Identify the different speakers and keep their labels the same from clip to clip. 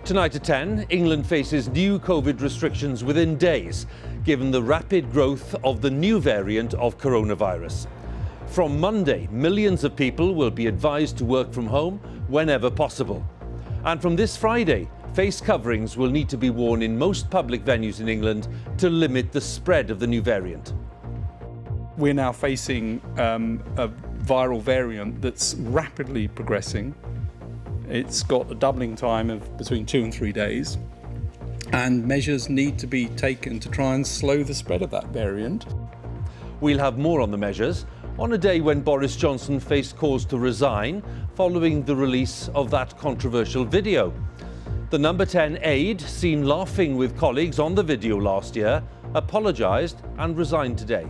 Speaker 1: Tonight at 10, England faces new COVID restrictions within days, given the rapid growth of the new variant of coronavirus. From Monday, millions of people will be advised to work from home whenever possible. And from this Friday, face coverings will need to be worn in most public venues in England to limit the spread of the new variant.
Speaker 2: We're now facing a viral variant that's rapidly progressing. It's got a doubling time of between 2 and 3 days, and measures need to be taken to try and slow the spread of that variant.
Speaker 1: We'll have more on the measures on a day when Boris Johnson faced calls to resign following the release of that controversial video. The number 10 aide, seen laughing with colleagues on the video last year, apologised and resigned today.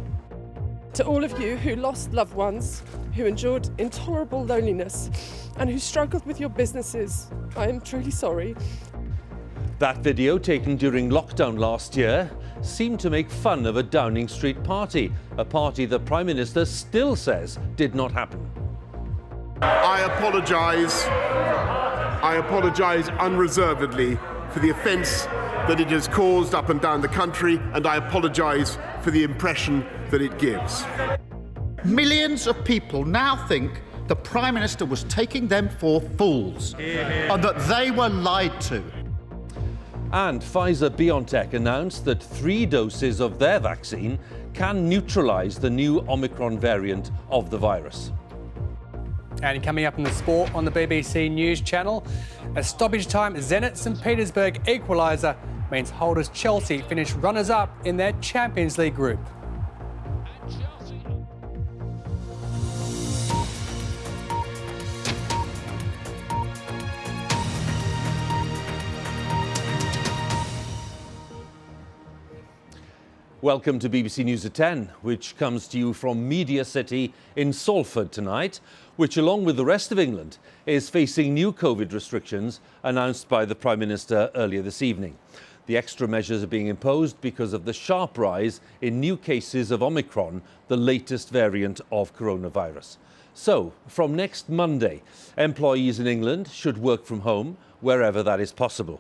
Speaker 3: To all of you who lost loved ones, who endured intolerable loneliness, and who struggled with your businesses, I am truly sorry.
Speaker 1: That video, taken during lockdown last year, seemed to make fun of a Downing Street party, a party the Prime Minister still says did not happen.
Speaker 4: I apologise unreservedly for the offence that it has caused up and down the country, and I apologise for the impression that it gives.
Speaker 5: Millions of people now think the Prime Minister was taking them for fools, and that they were lied to.
Speaker 1: And Pfizer-BioNTech announced that 3 doses of their vaccine can neutralise the new Omicron variant of the virus.
Speaker 6: And coming up in the sport on the BBC News Channel, a stoppage time Zenit St Petersburg equaliser means holders Chelsea finish runners-up in their Champions League group.
Speaker 1: Welcome to BBC News at 10, which comes to you from Media City in Salford tonight, which, along with the rest of England, is facing new COVID restrictions announced by the Prime Minister earlier this evening. The extra measures are being imposed because of the sharp rise in new cases of Omicron, the latest variant of coronavirus. So, from next Monday, employees in England should work from home wherever that is possible.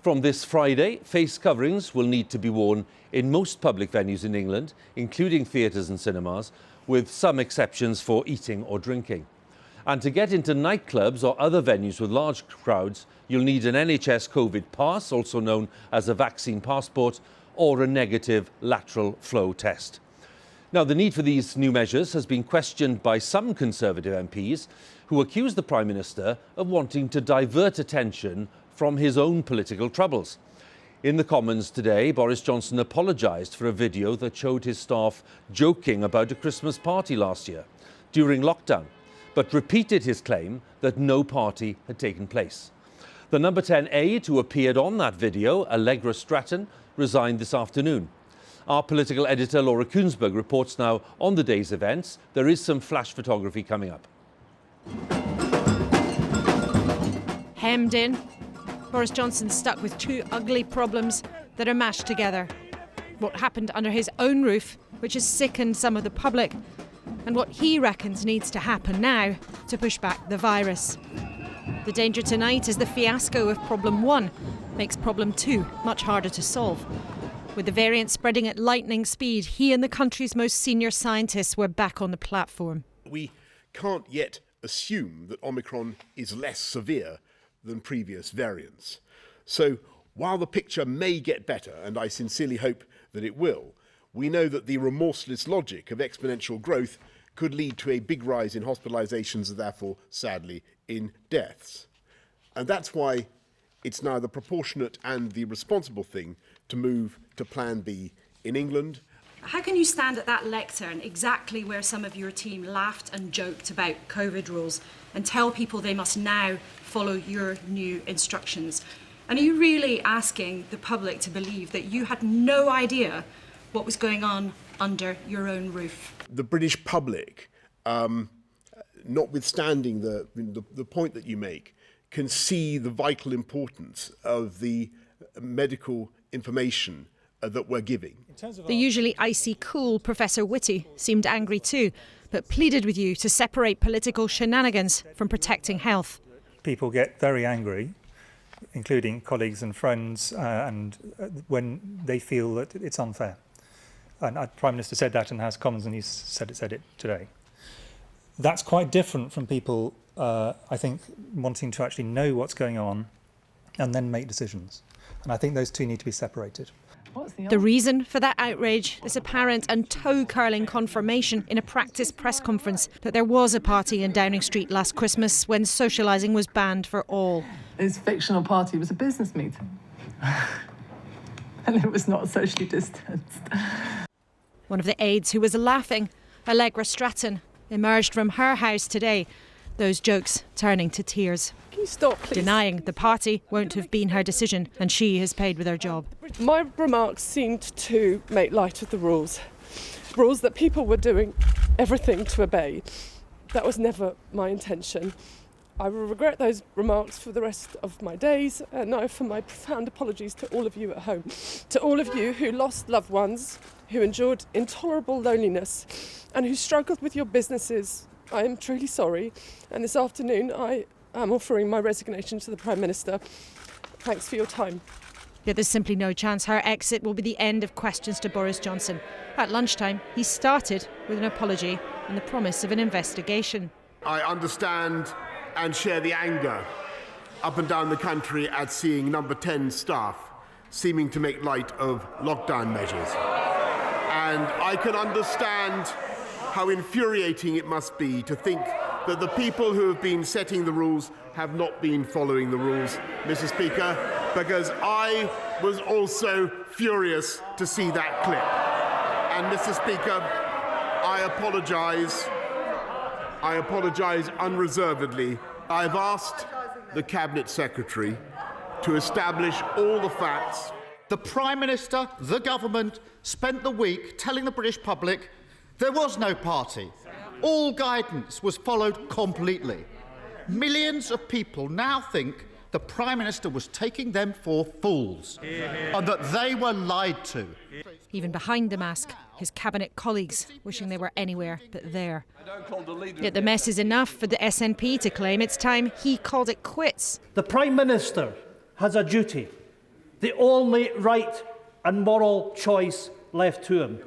Speaker 1: From this Friday, face coverings will need to be worn in most public venues in England, including theatres and cinemas, with some exceptions for eating or drinking. And to get into nightclubs or other venues with large crowds, you'll need an NHS COVID pass, also known as a vaccine passport, or a negative lateral flow test. Now, the need for these new measures has been questioned by some Conservative MPs who accuse the Prime Minister of wanting to divert attention from his own political troubles. In the Commons today, Boris Johnson apologised for a video that showed his staff joking about a Christmas party last year during lockdown, but repeated his claim that no party had taken place. The number 10 aide who appeared on that video, Allegra Stratton, resigned this afternoon. Our political editor Laura Kuensberg reports now on the day's events. There is some flash photography coming up.
Speaker 7: Hemmed in, Boris Johnson stuck with 2 ugly problems that are mashed together. What happened under his own roof, which has sickened some of the public, and what he reckons needs to happen now to push back the virus. The danger tonight is the fiasco of problem 1 makes problem 2 much harder to solve. With the variant spreading at lightning speed, he and the country's most senior scientists were back on the platform.
Speaker 4: We can't yet assume that Omicron is less severe than previous variants. So while the picture may get better, and I sincerely hope that it will, we know that the remorseless logic of exponential growth could lead to a big rise in hospitalisations and therefore, sadly, in deaths. And that's why it's now the proportionate and the responsible thing to move to Plan B in England.
Speaker 8: How can you stand at that lectern, exactly where some of your team laughed and joked about COVID rules, and tell people they must now follow your new instructions? And are you really asking the public to believe that you had no idea what was going on under your own roof?
Speaker 4: The British public, notwithstanding the point that you make, can see the vital importance of the medical information that we're giving.
Speaker 7: The usually icy cool Professor Whitty seemed angry too, but pleaded with you to separate political shenanigans from protecting health.
Speaker 9: People get very angry including colleagues and friends, when they feel that it's unfair. And the Prime Minister said that in the House of Commons, and he's said it today. That's quite different from people, I think, wanting to actually know what's going on and then make decisions. And I think those two need to be separated.
Speaker 7: The reason for that outrage, this apparent and toe-curling confirmation in a practice press conference that there was a party in Downing Street last Christmas when socialising was banned for all.
Speaker 10: This fictional party was a business meeting. And it was not socially distanced.
Speaker 7: One of the aides who was laughing, Allegra Stratton, emerged from her house today, those jokes turning to tears.
Speaker 3: Can you stop, please?
Speaker 7: Denying the party won't have been her decision and she has paid with her job.
Speaker 3: My remarks seemed to make light of the rules that people were doing everything to obey. That was never my intention. I will regret those remarks for the rest of my days, and I offer my profound apologies to all of you at home. To all of you who lost loved ones, who endured intolerable loneliness, and who struggled with your businesses, I am truly sorry. And this afternoon I am offering my resignation to the Prime Minister. Thanks for your time.
Speaker 7: Yet there's simply no chance her exit will be the end of questions to Boris Johnson. At lunchtime, he started with an apology and the promise of an investigation.
Speaker 4: I understand and share the anger up and down the country at seeing Number 10 staff seeming to make light of lockdown measures. And I can understand how infuriating it must be to think that the people who have been setting the rules have not been following the rules, Mr. Speaker, because I was also furious to see that clip. And Mr. Speaker, I apologise unreservedly. I've asked the Cabinet Secretary to establish all the facts.
Speaker 5: The Prime Minister, the government, spent the week telling the British public there was no party. All guidance was followed completely. Millions of people now think the Prime Minister was taking them for fools and that they were lied to.
Speaker 7: Even behind the mask, his cabinet colleagues wishing they were anywhere but there. Yet the mess is enough for the SNP to claim it's time he called it quits.
Speaker 11: The Prime Minister has a duty, the only right and moral choice left to him.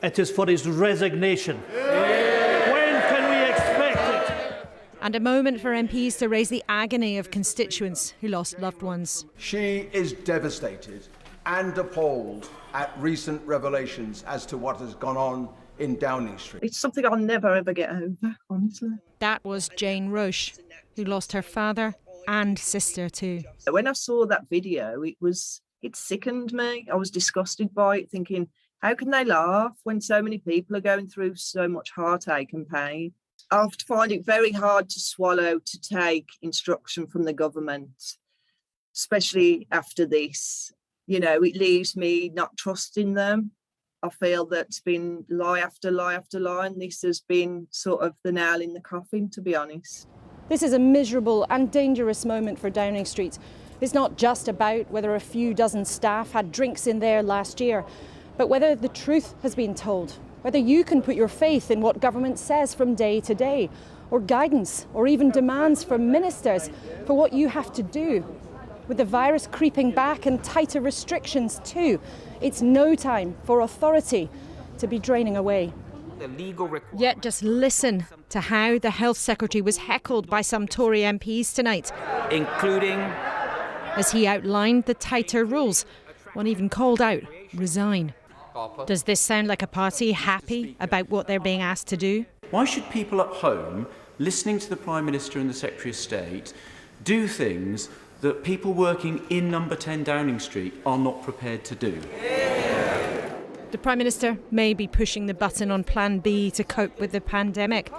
Speaker 11: It is for his resignation. When can we expect it?
Speaker 7: And a moment for MPs to raise the agony of constituents who lost loved ones.
Speaker 12: She is devastated and appalled at recent revelations as to what has gone on in Downing Street.
Speaker 10: It's something I'll never ever get over, honestly.
Speaker 7: That was Jane Roche, who lost her father and sister too.
Speaker 10: When I saw that video, it sickened me. I was disgusted by it, thinking, how can they laugh when so many people are going through so much heartache and pain? I find it very hard to swallow to take instruction from the government, especially after this. You know, it leaves me not trusting them. I feel that it's been lie after lie after lie, and this has been sort of the nail in the coffin, to be honest.
Speaker 13: This is a miserable and dangerous moment for Downing Street. It's not just about whether a few dozen staff had drinks in there last year, but whether the truth has been told, whether you can put your faith in what government says from day to day, or guidance, or even demands from ministers for what you have to do. With the virus creeping back and tighter restrictions too, it's no time for authority to be draining away.
Speaker 7: Yet just listen to how the Health Secretary was heckled by some Tory MPs tonight,
Speaker 14: including
Speaker 7: as he outlined the tighter rules. One even called out, resign. Does this sound like a party happy about what they're being asked to do?
Speaker 14: Why should people at home, listening to the Prime Minister and the Secretary of State, do things that people working in Number 10 Downing Street are not prepared to do?
Speaker 7: The Prime Minister may be pushing the button on Plan B to cope with the pandemic,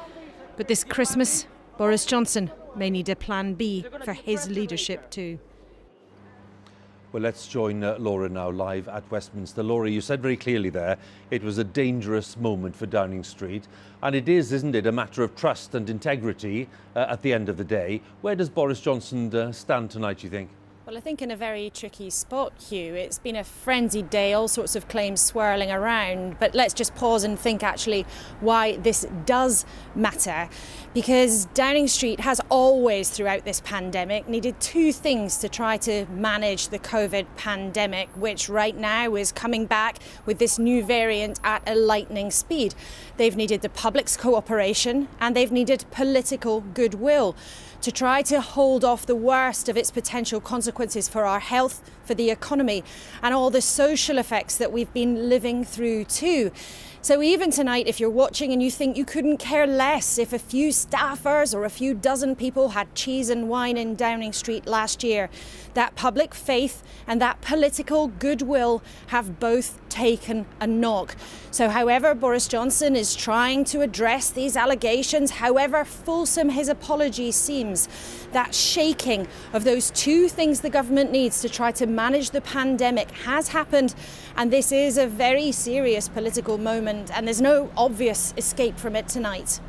Speaker 7: but this Christmas, Boris Johnson may need a Plan B for his leadership too.
Speaker 1: Well, let's join Laura now live at Westminster. Laura, you said very clearly there it was a dangerous moment for Downing Street, and it is, isn't it, a matter of trust and integrity at the end of the day. Where does Boris Johnson stand tonight, you think?
Speaker 13: Well, I think in a very tricky spot, Huw. It's been a frenzied day, all sorts of claims swirling around. But let's just pause and think actually why this does matter. Because Downing Street has always, throughout this pandemic, needed two things to try to manage the COVID pandemic, which right now is coming back with this new variant at a lightning speed. They've needed the public's cooperation and they've needed political goodwill to try to hold off the worst of its potential consequences for our health, for the economy, and all the social effects that we've been living through too. So even tonight, if you're watching and you think you couldn't care less if a few staffers or a few dozen people had cheese and wine in Downing Street last year, that public faith and that political goodwill have both taken a knock. So however Boris Johnson is trying to address these allegations, however fulsome his apology seems, that shaking of those two things the government needs to try to manage the pandemic has happened, and this is a very serious political moment and there's no obvious escape from it tonight.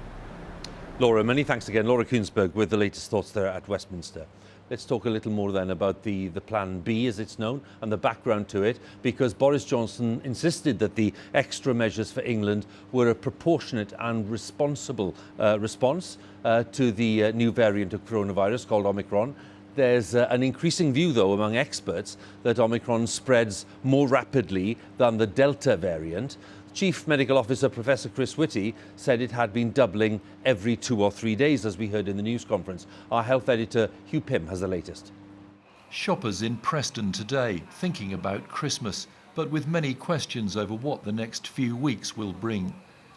Speaker 1: Laura, many thanks again. Laura Kuensberg with the latest thoughts there at Westminster. Let's talk a little more then about the Plan B, as it's known, and the background to it, because Boris Johnson insisted that the extra measures for England were a proportionate and responsible response to the new variant of coronavirus called Omicron. There's an increasing view, though, among experts that Omicron spreads more rapidly than the Delta variant. Chief Medical Officer Professor Chris Whitty said it had been doubling every 2 or 3 days, as we heard in the news conference. Our health editor Huw Pym has the latest.
Speaker 15: Shoppers in Preston today thinking about Christmas, but with many questions over what the next few weeks will bring.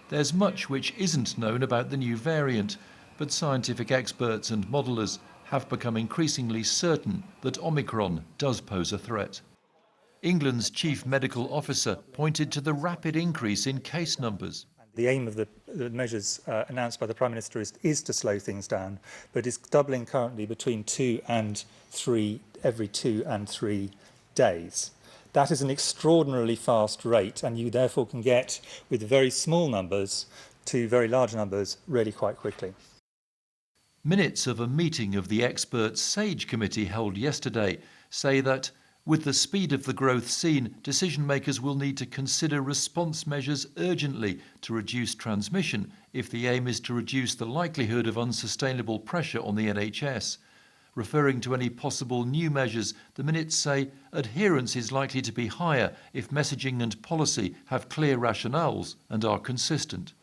Speaker 15: There's much which isn't known about the new variant, but scientific experts and modellers have become increasingly certain that Omicron does pose a threat. England's chief medical officer pointed to the rapid increase in case numbers.
Speaker 9: The aim of the measures announced by the Prime Minister is to slow things down, but it's doubling currently between 2 and 3 every 2 and 3 days. That is an extraordinarily fast rate, and you therefore can get, with very small numbers, to very large numbers really quite quickly.
Speaker 15: Minutes of a meeting of the expert SAGE committee held yesterday say that with the speed of the growth seen, decision makers will need to consider response measures urgently to reduce transmission if the aim is to reduce the likelihood of unsustainable pressure on the NHS. Referring to any possible new measures, the minutes say adherence is likely to be higher if messaging and policy have clear rationales and are consistent.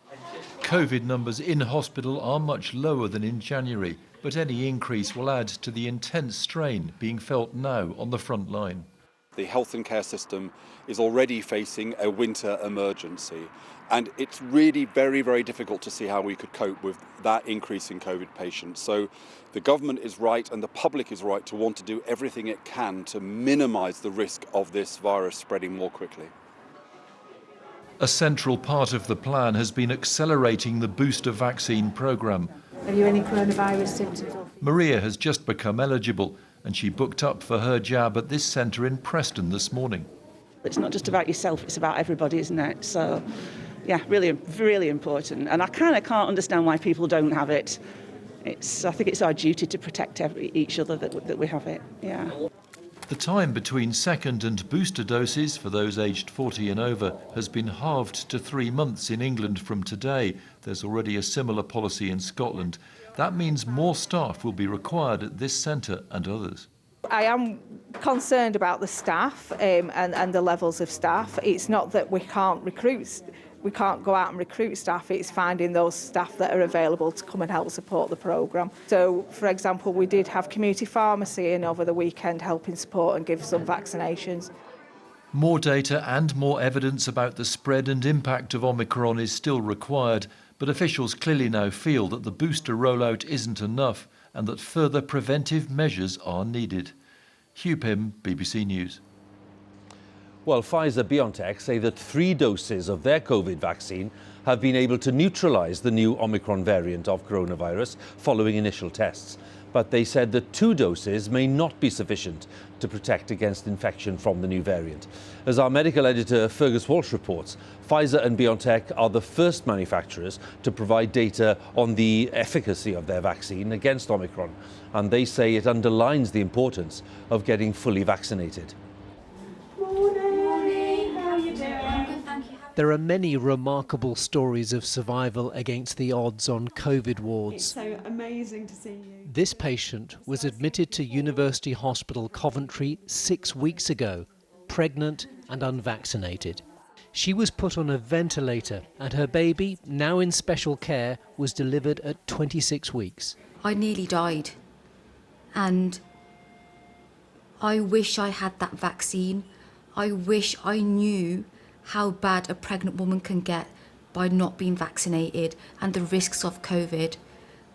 Speaker 15: COVID numbers in hospital are much lower than in January, but any increase will add to the intense strain being felt now on the front line.
Speaker 16: The health and care system is already facing a winter emergency, and it's really very, very difficult to see how we could cope with that increase in COVID patients. So the government is right and the public is right to want to do everything it can to minimise the risk of this virus spreading more quickly.
Speaker 15: A central part of the plan has been accelerating the booster vaccine programme.
Speaker 17: Have you any coronavirus symptoms?
Speaker 15: Maria has just become eligible and she booked up for her jab at this centre in Preston this morning.
Speaker 18: It's not just about yourself, it's about everybody, isn't it? So, yeah, really, really important. And I kind of can't understand why people don't have it. I think it's our duty to protect each other that we have it, yeah.
Speaker 15: The time between second and booster doses for those aged 40 and over has been halved to 3 months in England from today. There's already a similar policy in Scotland. That means more staff will be required at this centre and others.
Speaker 17: I am concerned about the staff and the levels of staff. It's not that we can't go out and recruit staff, it's finding those staff that are available to come and help support the programme. So, for example, we did have community pharmacy in over the weekend helping support and give some vaccinations.
Speaker 15: More data and more evidence about the spread and impact of Omicron is still required, but officials clearly now feel that the booster rollout isn't enough and that further preventive measures are needed. Huw Pym, BBC News.
Speaker 1: Well, Pfizer-BioNTech say that 3 doses of their COVID vaccine have been able to neutralise the new Omicron variant of coronavirus following initial tests. but they said that 2 doses may not be sufficient to protect against infection from the new variant. As our medical editor Fergus Walsh reports, Pfizer and BioNTech are the first manufacturers to provide data on the efficacy of their vaccine against Omicron, and they say it underlines the importance of getting fully vaccinated.
Speaker 19: There are many remarkable stories of survival against the odds on COVID wards.
Speaker 20: It's so amazing to see you.
Speaker 19: This patient was admitted to University Hospital Coventry 6 weeks ago, pregnant and unvaccinated. She was put on a ventilator and her baby, now in special care, was delivered at 26 weeks.
Speaker 21: I nearly died, and I wish I had that vaccine. I wish I knew how bad a pregnant woman can get by not being vaccinated and the risks of COVID.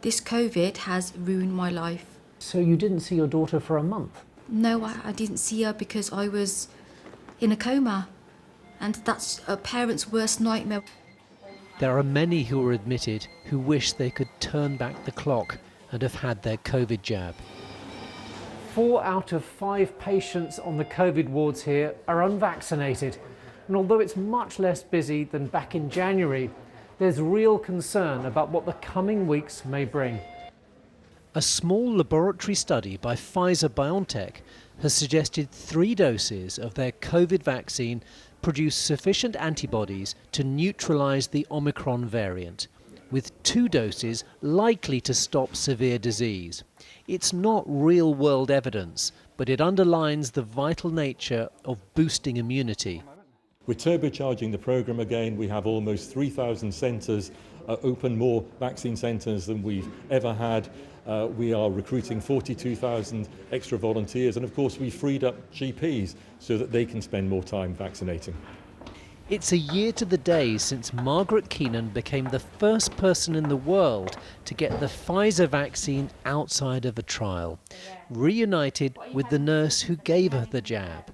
Speaker 21: This COVID has ruined my life.
Speaker 19: So you didn't see your daughter for a month?
Speaker 21: No, I didn't see her because I was in a coma, and that's a parent's worst nightmare.
Speaker 19: There are many who are admitted who wish they could turn back the clock and have had their COVID jab. 4 out of 5 patients on the COVID wards here are unvaccinated. And although it's much less busy than back in January, there's real concern about what the coming weeks may bring. A small laboratory study by Pfizer-BioNTech has suggested 3 doses of their COVID vaccine produce sufficient antibodies to neutralise the Omicron variant, with 2 doses likely to stop severe disease. It's not real-world evidence, but it underlines the vital nature of boosting immunity.
Speaker 22: We're turbocharging the programme again. We have almost 3,000 centres open, more vaccine centres than we've ever had. We are recruiting 42,000 extra volunteers, and of course we freed up GPs so that they can spend more time vaccinating.
Speaker 19: It's a year to the day since Margaret Keenan became the first person in the world to get the Pfizer vaccine outside of a trial, reunited with the nurse who gave her the jab.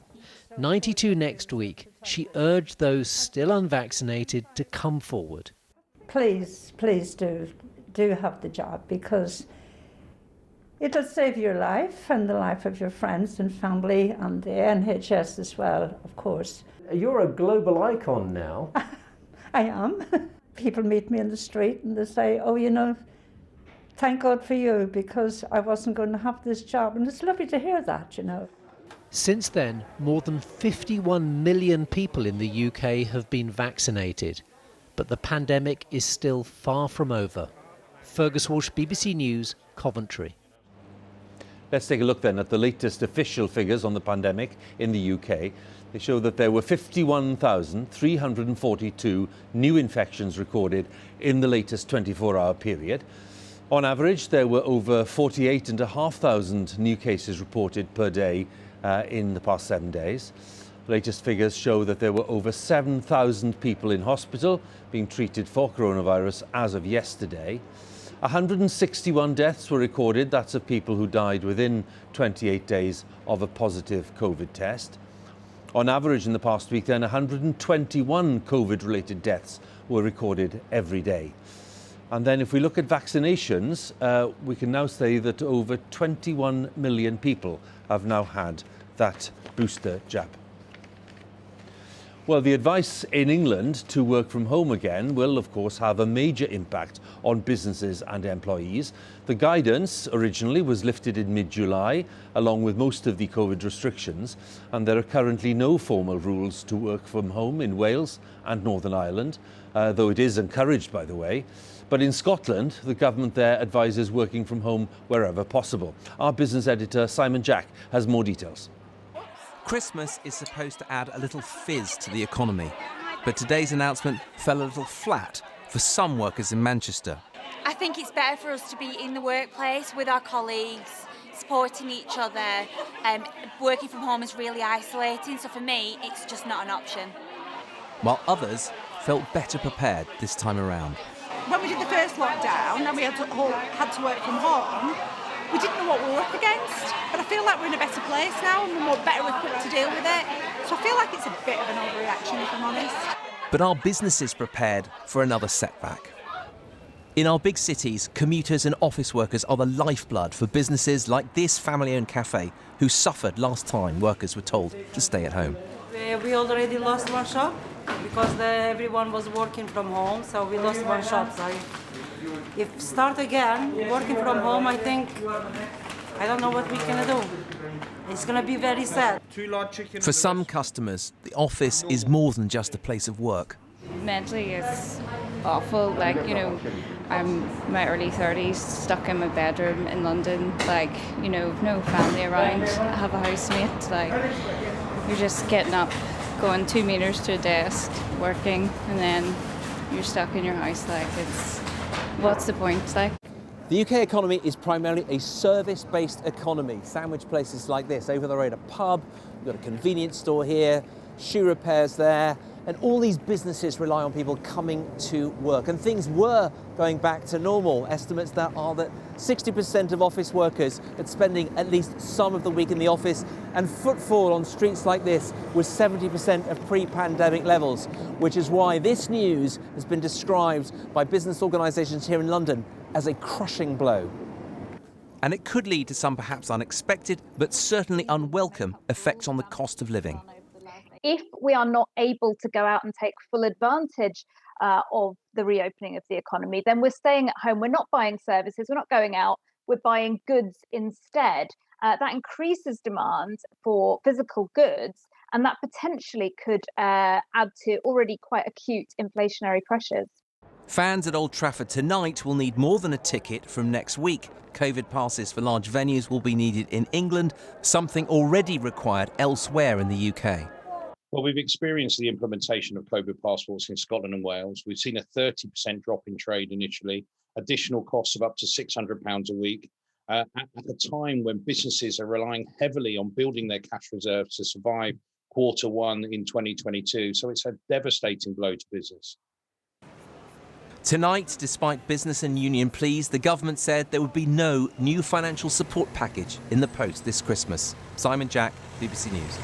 Speaker 19: 92 next week, she urged those still unvaccinated to come forward.
Speaker 23: Please do have the jab, because it'll save your life and the life of your friends and family and the NHS as well, of course.
Speaker 19: You're a global icon now.
Speaker 23: I am. People meet me in the street and they say, oh, you know, thank God for you, because I wasn't going to have this job. And it's lovely to hear that, you know.
Speaker 19: Since then, more than 51 million people in the UK have been vaccinated, but the pandemic is still far from over. Fergus Walsh, BBC News, Coventry.
Speaker 1: Let's take a look then at the latest official figures on the pandemic in the UK. They show that there were 51,342 new infections recorded in the latest 24-hour period. On average, there were over 48,500 new cases reported per day in the past 7 days. The latest figures show that there were over 7,000 people in hospital being treated for coronavirus as of yesterday. 161 deaths were recorded. That's of people who died within 28 days of a positive COVID test. On average in the past week then, 121 COVID-related deaths were recorded every day. And then if we look at vaccinations, we can now say that over 21 million people have now had that booster jab. Well, the advice in England to work from home again will, of course, have a major impact on businesses and employees. The guidance originally was lifted in mid-July, along with most of the COVID restrictions, and there are currently no formal rules to work from home in Wales and Northern Ireland, though it is encouraged, by the way. But in Scotland, the government there advises working from home wherever possible. Our business editor, Simon Jack, has more details.
Speaker 24: Christmas is supposed to add a little fizz to the economy, but today's announcement fell a little flat for some workers in Manchester.
Speaker 25: I think it's better for us to be in the workplace with our colleagues, supporting each other. Working from home is really isolating, so for me, it's just not an option.
Speaker 24: While others felt better prepared this time around.
Speaker 26: When we did the first lockdown and we had to work from home, we didn't know what we were up against, but I feel like we're in a better place now and we're better equipped to deal with it. So I feel like it's a bit of an overreaction, if I'm honest.
Speaker 24: But are businesses prepared for another setback? In our big cities, commuters and office workers are the lifeblood for businesses like this family-owned cafe, who suffered last time workers were told to stay at home.
Speaker 2: We already lost one shop because everyone was working from home, so we lost one shop. So if start again working from home, I don't know what we're gonna do. It's gonna be very sad.
Speaker 24: For some customers, the office is more than just a place of work.
Speaker 3: Mentally, it's awful. Like, you know, I'm in my early 30s, stuck in my bedroom in London, like, you know, no family around. I have a housemate, like, you're just getting up, going 2 meters to a desk, working, and then you're stuck in your house. Like, what's the point, like?
Speaker 24: The UK economy is primarily a service-based economy. Sandwich places like this, over the road a pub, we've got a convenience store here, shoe repairs there, and all these businesses rely on people coming to work. And things were going back to normal. Estimates that are that 60% of office workers are spending at least some of the week in the office, and footfall on streets like this was 70% of pre-pandemic levels, which is why this news has been described by business organisations here in London as a crushing blow. And it could lead to some perhaps unexpected, but certainly unwelcome effects on the cost of living.
Speaker 4: If we are not able to go out and take full advantage of the reopening of the economy, then we're staying at home. We're not buying services, we're not going out, we're buying goods instead. That increases demand for physical goods, and that potentially could add to already quite acute inflationary pressures.
Speaker 24: Fans at Old Trafford tonight will need more than a ticket from next week. COVID passes for large venues will be needed in England, something already required elsewhere in the UK.
Speaker 5: Well, we've experienced the implementation of COVID passports in Scotland and Wales. We've seen a 30% drop in trade initially, additional costs of up to £600 a week, at a time when businesses are relying heavily on building their cash reserves to survive Q1 in 2022. So it's a devastating blow to business.
Speaker 24: Tonight, despite business and union pleas, the government said there would be no new financial support package in the post this Christmas. Simon Jack, BBC News.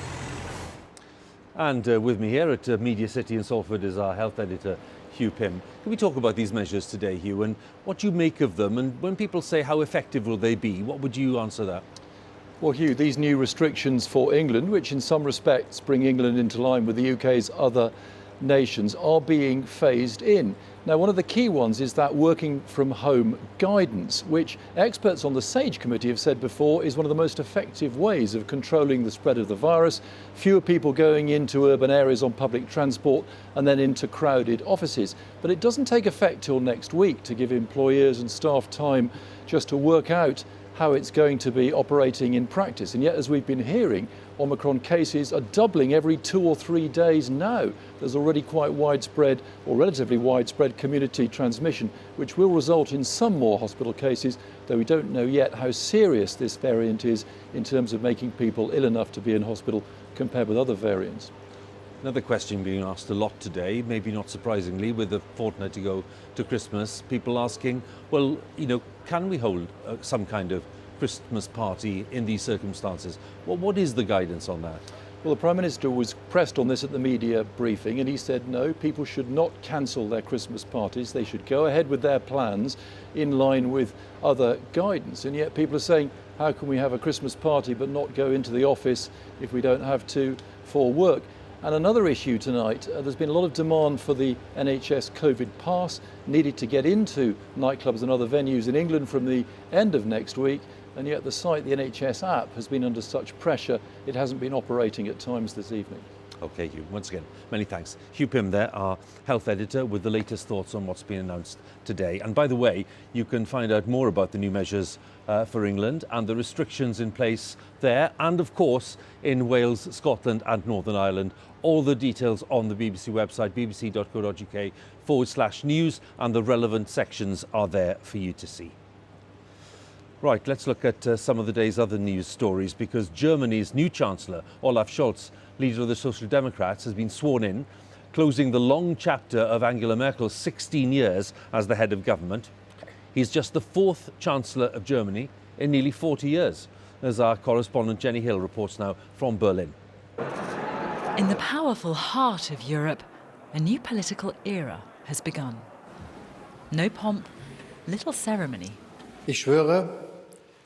Speaker 1: And with me here at Media City in Salford is our health editor, Huw Pym. Can we talk about these measures today, Huw, and what you make of them? And when people say how effective will they be, what would you answer that?
Speaker 6: Well, Huw, these new restrictions for England, which in some respects bring England into line with the UK's other nations, are being phased in. Now, one of the key ones is that working from home guidance, which experts on the SAGE committee have said before is one of the most effective ways of controlling the spread of the virus. Fewer people going into urban areas on public transport and then into crowded offices. But it doesn't take effect till next week to give employers and staff time just to work out how it's going to be operating in practice. And yet, as we've been hearing, Omicron cases are doubling every 2 or 3 days now. There's already quite widespread, or relatively widespread, community transmission, which will result in some more hospital cases, though we don't know yet how serious this variant is in terms of making people ill enough to be in hospital compared with other variants.
Speaker 1: Another question being asked a lot today, maybe not surprisingly, with a fortnight to go to Christmas, people asking, well, you know, can we hold some kind of Christmas party in these circumstances? Well, what is the guidance on that?
Speaker 6: Well, the Prime Minister was pressed on this at the media briefing, and he said no, people should not cancel their Christmas parties. They should go ahead with their plans in line with other guidance. And yet people are saying, how can we have a Christmas party but not go into the office if we don't have to for work? And another issue tonight, there's been a lot of demand for the NHS COVID pass needed to get into nightclubs and other venues in England from the end of next week. And yet the site, the NHS app, has been under such pressure, it hasn't been operating at times this evening.
Speaker 1: OK, Huw, once again, many thanks. Huw Pym there, our health editor, with the latest thoughts on what's been announced today. And by the way, you can find out more about the new measures for England and the restrictions in place there, and of course in Wales, Scotland and Northern Ireland. All the details on the BBC website, bbc.co.uk/news, and the relevant sections are there for you to see. Right, let's look at some of the day's other news stories, because Germany's new Chancellor, Olaf Scholz, leader of the Social Democrats, has been sworn in, closing the long chapter of Angela Merkel's 16 years as the head of government. He's just the fourth Chancellor of Germany in nearly 40 years, as our correspondent Jenny Hill reports now from Berlin.
Speaker 8: In the powerful heart of Europe, a new political era has begun. No pomp, little ceremony.
Speaker 7: Ich schwöre,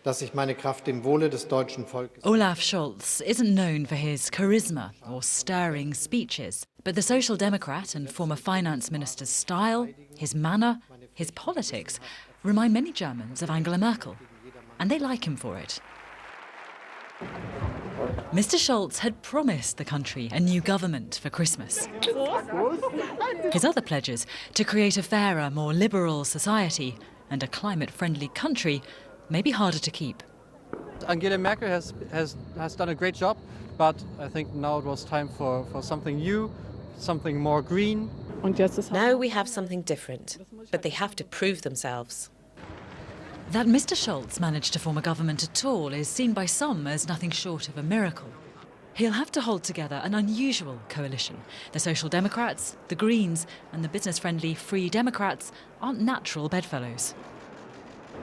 Speaker 7: dass ich meine Kraft dem Wohle des deutschen Volkes.
Speaker 8: Olaf Scholz isn't known for his charisma or stirring speeches, but the Social Democrat and former finance minister's style, his manner, his politics remind many Germans of Angela Merkel, and they like him for it. Mr. Scholz had promised the country a new government for Christmas. His other pledges, to create a fairer, more liberal society and a climate-friendly country, may be harder to keep.
Speaker 10: Angela Merkel has done a great job, but I think now it was time for something new, something more green.
Speaker 11: Now we have something different, but they have to prove themselves.
Speaker 8: That Mr. Scholz managed to form a government at all is seen by some as nothing short of a miracle. He'll have to hold together an unusual coalition. The Social Democrats, the Greens and the business-friendly Free Democrats aren't natural bedfellows.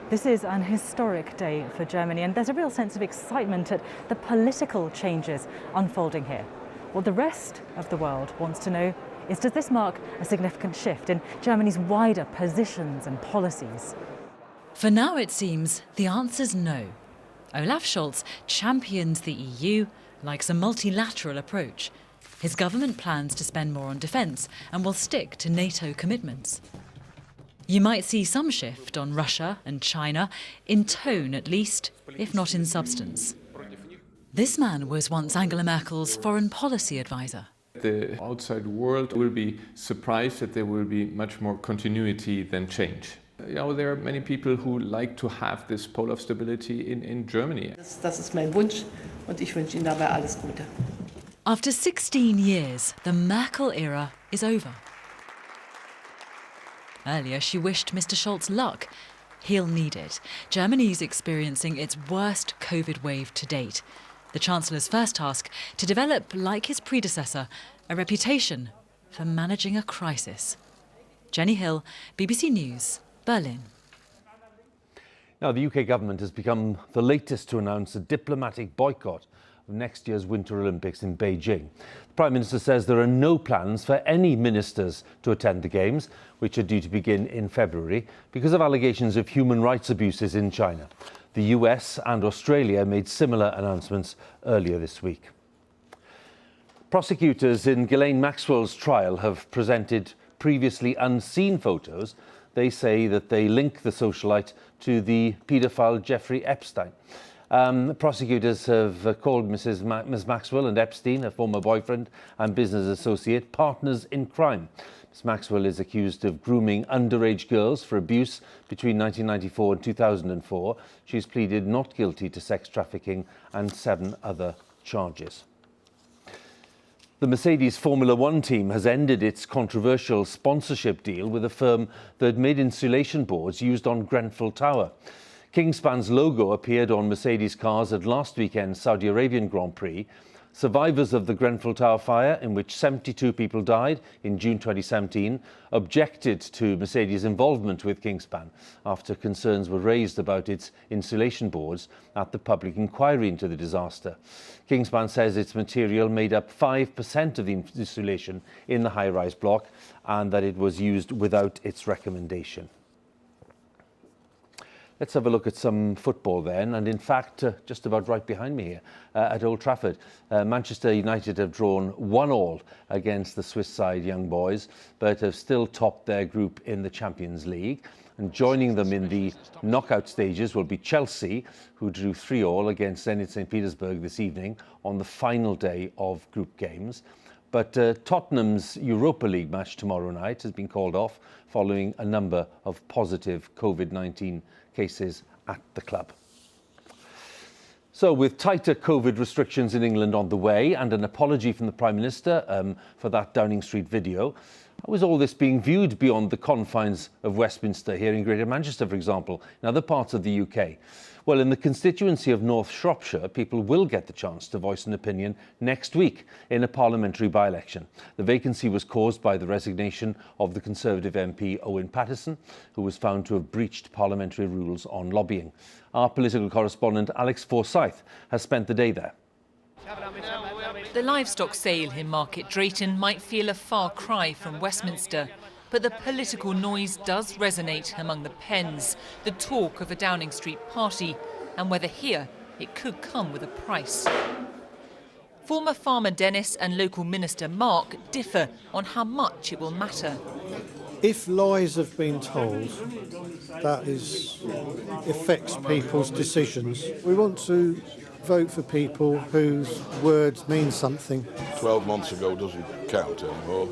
Speaker 12: This is an historic day for Germany, and there's a real sense of excitement at the political changes unfolding here. What the rest of the world wants to know is, does this mark a significant shift in Germany's wider positions and policies?
Speaker 8: For now, it seems the answer's no. Olaf Scholz champions the EU, likes a multilateral approach. His government plans to spend more on defence and will stick to NATO commitments. You might see some shift on Russia and China, in tone at least, if not in substance. This man was once Angela Merkel's foreign policy advisor.
Speaker 13: The outside world will be surprised that there will be much more continuity than change. You know, there are many people who like to have this pole of stability in Germany.
Speaker 14: Das ist mein Wunsch und ich wünsche Ihnen dabei alles Gute.
Speaker 8: After 16 years, the Merkel era is over. Earlier, she wished Mr. Scholz luck. He'll need it. Germany's experiencing its worst COVID wave to date. The Chancellor's first task, to develop, like his predecessor, a reputation for managing a crisis. Jenny Hill, BBC News, Berlin.
Speaker 1: Now, the UK government has become the latest to announce a diplomatic boycott of next year's Winter Olympics in Beijing. The Prime Minister says there are no plans for any ministers to attend the Games, which are due to begin in February, because of allegations of human rights abuses in China. The US and Australia made similar announcements earlier this week. Prosecutors in Ghislaine Maxwell's trial have presented previously unseen photos. They say that they link the socialite to the paedophile Jeffrey Epstein. Prosecutors have called Ms. Maxwell and Epstein, her former boyfriend and business associate, partners in crime. Ms. Maxwell is accused of grooming underage girls for abuse between 1994 and 2004. She's pleaded not guilty to sex trafficking and 7 other charges. The Mercedes Formula One team has ended its controversial sponsorship deal with a firm that made insulation boards used on Grenfell Tower. Kingspan's logo appeared on Mercedes cars at last weekend's Saudi Arabian Grand Prix. Survivors of the Grenfell Tower fire, in which 72 people died in June 2017, objected to Mercedes' involvement with Kingspan after concerns were raised about its insulation boards at the public inquiry into the disaster. Kingspan says its material made up 5% of the insulation in the high-rise block and that it was used without its recommendation. Let's have a look at some football then, and in fact, just about right behind me here at Old Trafford, Manchester United have drawn 1-1 against the Swiss side Young Boys, but have still topped their group in the Champions League. And joining them in the knockout stages will be Chelsea, who drew 3-3 against Zenit St. Petersburg this evening on the final day of group games. But Tottenham's Europa League match tomorrow night has been called off following a number of positive COVID-19 cases at the club. So with tighter COVID restrictions in England on the way and an apology from the Prime Minister for that Downing Street video, how is all this being viewed beyond the confines of Westminster, here in Greater Manchester, for example, in other parts of the UK? Well, in the constituency of North Shropshire, people will get the chance to voice an opinion next week in a parliamentary by-election. The vacancy was caused by the resignation of the Conservative MP Owen Paterson, who was found to have breached parliamentary rules on lobbying. Our political correspondent Alex Forsyth has spent the day there.
Speaker 27: The livestock sale in Market Drayton might feel a far cry from Westminster.
Speaker 9: But the political noise does resonate among the pens, the talk of a Downing Street party, and whether here it could come with a price. Former farmer Dennis and local minister Mark differ on how much it will matter.
Speaker 7: If lies have been told, that affects people's decisions. We want to vote for people whose words mean something.
Speaker 15: 12 months ago doesn't count anymore.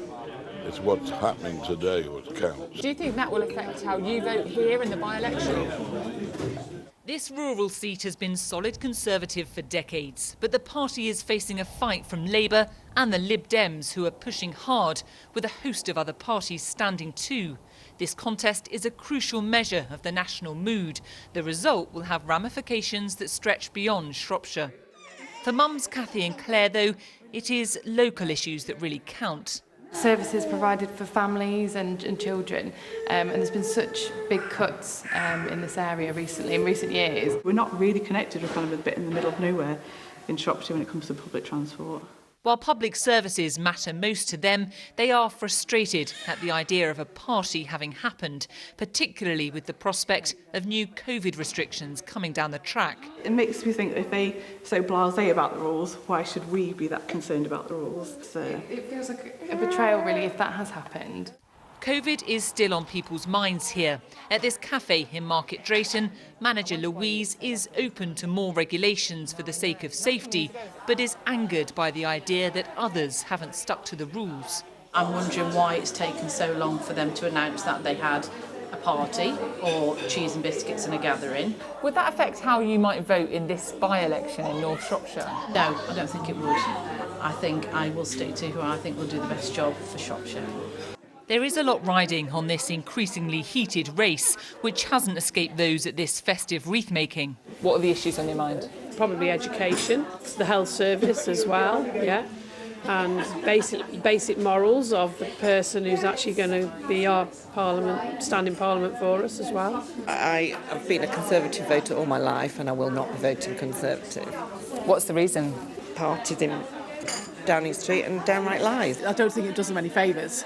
Speaker 15: It's what's happening today what counts.
Speaker 16: Do you think that will affect how you vote here in the by-election?
Speaker 9: This rural seat has been solid Conservative for decades, but the party is facing a fight from Labour and the Lib Dems, who are pushing hard, with a host of other parties standing too. This contest is a crucial measure of the national mood. The result will have ramifications that stretch beyond Shropshire. For mums Cathy and Claire, though, it is local issues that really count.
Speaker 17: Services provided for families and children, and there's been such big cuts in this area recently, in recent years.
Speaker 18: We're not really connected, we're kind of a bit in the middle of nowhere in Shropshire when it comes to public transport.
Speaker 9: While public services matter most to them, they are frustrated at the idea of a party having happened, particularly with the prospect of new COVID restrictions coming down the track.
Speaker 18: It makes me think if they're so blasé about the rules, why should we be that concerned about the rules? So
Speaker 17: it feels like a betrayal, really, if that has happened.
Speaker 9: COVID is still on people's minds here. At this cafe in Market Drayton, manager Louise is open to more regulations for the sake of safety, but is angered by the idea that others haven't stuck to the rules.
Speaker 20: I'm wondering why it's taken so long for them to announce that they had a party or cheese and biscuits and a gathering.
Speaker 16: Would that affect how you might vote in this by-election in North Shropshire?
Speaker 20: No, I don't think it would. I think I will stick to who I think will do the best job for Shropshire.
Speaker 9: There is a lot riding on this increasingly heated race, which hasn't escaped those at this festive wreath-making.
Speaker 16: What are the issues on your mind?
Speaker 27: Probably education, the health service as well, yeah, and basic morals of the person who's actually going to be our Parliament, stand in Parliament for us as well.
Speaker 28: I have been a Conservative voter all my life and I will not be voting Conservative.
Speaker 16: What's the reason?
Speaker 28: Parties in Downing Street and downright lies.
Speaker 26: I don't think it does them any favours.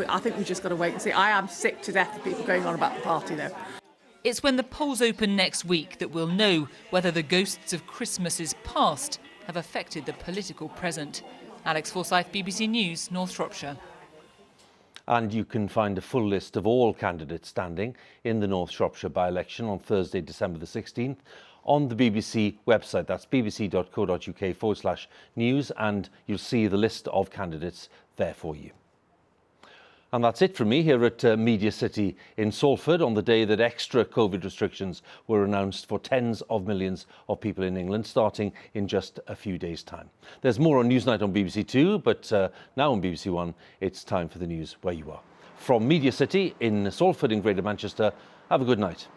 Speaker 26: I think we've just got to wait and see. I am sick to death of people going on about the party, though.
Speaker 9: It's when the polls open next week that we'll know whether the ghosts of Christmases past have affected the political present. Alex Forsyth, BBC News, North Shropshire.
Speaker 1: And you can find a full list of all candidates standing in the North Shropshire by-election on Thursday, December the 16th. On the BBC website, that's bbc.co.uk/news, and you'll see the list of candidates there for you. And that's it from me here at Media City in Salford on the day that extra COVID restrictions were announced for tens of millions of people in England, starting in just a few days' time. There's more on Newsnight on BBC Two, but now on BBC One, it's time for the news where you are. From Media City in Salford in Greater Manchester, have a good night.